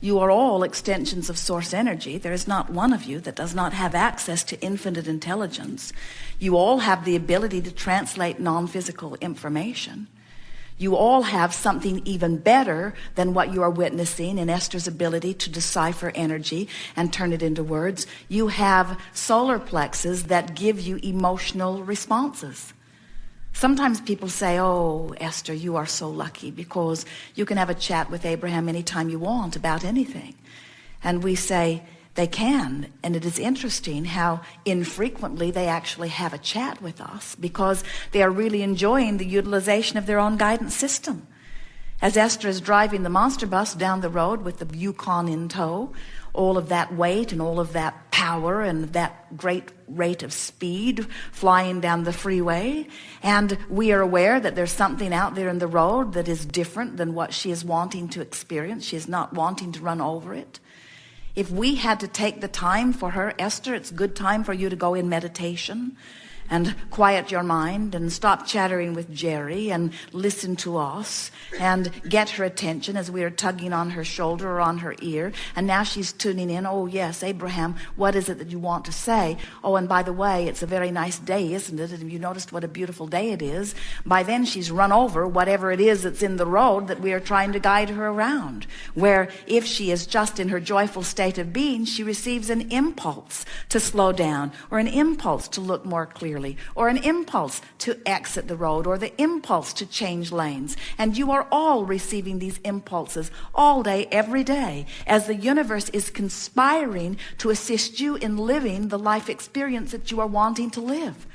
You are all extensions of source energy. There is not one of you that does not have access to infinite intelligence. You all have the ability to translate non-physical information. You all have something even better than what you are witnessing in Esther's ability to decipher energy and turn it into words. You have solar plexuses that give you emotional responses. Sometimes people say, oh, Esther, you are so lucky because you can have a chat with Abraham anytime you want about anything. And we say, they can, and it is interesting how infrequently they actually have a chat with us because they are really enjoying the utilization of their own guidance system. As Esther is driving the monster bus down the road with the Yukon in tow, all of that weight and all of that power and that great rate of speed flying down the freeway, and we are aware that there's something out there in the road that is different than what she is wanting to experience. She is not wanting to run over it. If we had to take the time for her, Esther, it's good time for you to go in meditation and quiet your mind and stop chattering with Jerry and listen to us and get her attention as we are tugging on her shoulder or on her ear. And now she's tuning in. Oh, yes, Abraham, what is it that you want to say? Oh, and by the way, it's a very nice day, isn't it? And you noticed what a beautiful day it is. By then she's run over whatever it is that's in the road that we are trying to guide her around. Where if she is just in her joyful state of being, she receives an impulse to slow down or an impulse to look more clearly, or an impulse to exit the road, or the impulse to change lanes. And you are all receiving these impulses all day, every day, as the universe is conspiring to assist you in living the life experience that you are wanting to live.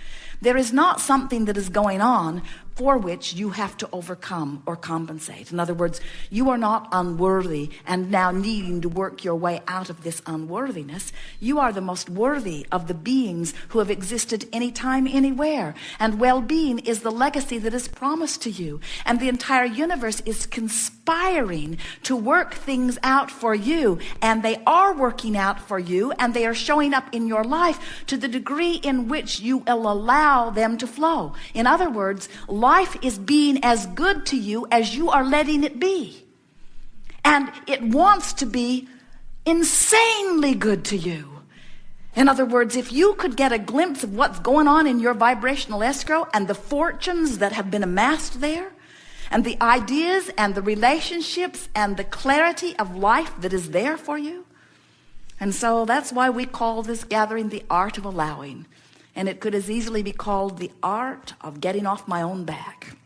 There is not something that is going on for which you have to overcome or compensate. In other words, you are not unworthy and now needing to work your way out of this unworthiness. You are the most worthy of the beings who have existed anytime, anywhere. And well-being is the legacy that is promised to you. And the entire universe is conspiring to work things out for you. And they are working out for you, and they are showing up in your life to the degree in which you will allow them to flow. In other words, life is being as good to you as you are letting it be. And it wants to be insanely good to you. In other words, if you could get a glimpse of what's going on in your vibrational escrow and the fortunes that have been amassed there, and the ideas and the relationships and the clarity of life that is there for you. And so that's why we call this gathering the art of allowing. And it could as easily be called the art of getting off my own back,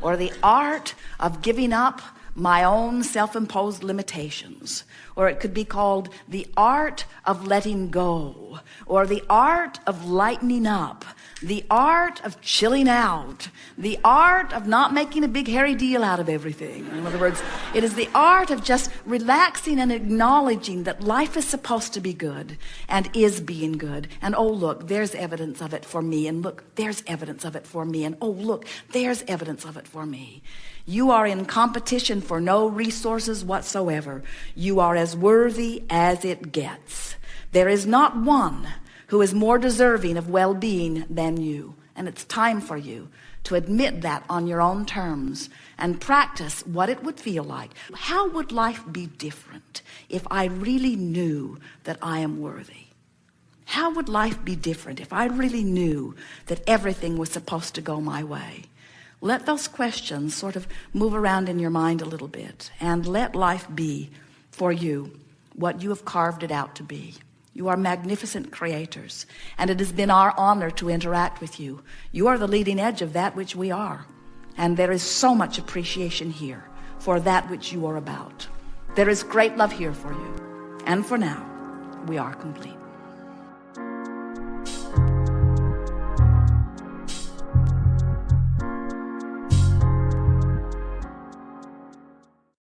or the art of giving up my own self-imposed limitations, or it could be called the art of letting go, or the art of lightening up, the art of chilling out, the art of not making a big hairy deal out of everything. In other words, it is the art of just relaxing and acknowledging that life is supposed to be good and is being good. And oh, look, there's evidence of it for me. And look, there's evidence of it for me. And oh, look, there's evidence of it for me. You are in competition for no resources whatsoever. You are as worthy as it gets. There is not one who is more deserving of well-being than you. And it's time for you to admit that on your own terms and practice what it would feel like. How would life be different if I really knew that I am worthy? How would life be different if I really knew that everything was supposed to go my way? Let those questions sort of move around in your mind a little bit, and let life be for you what you have carved it out to be. You are magnificent creators, and it has been our honor to interact with you. You are the leading edge of that which we are, and there is so much appreciation here for that which you are about. There is great love here for you, and for now, we are complete.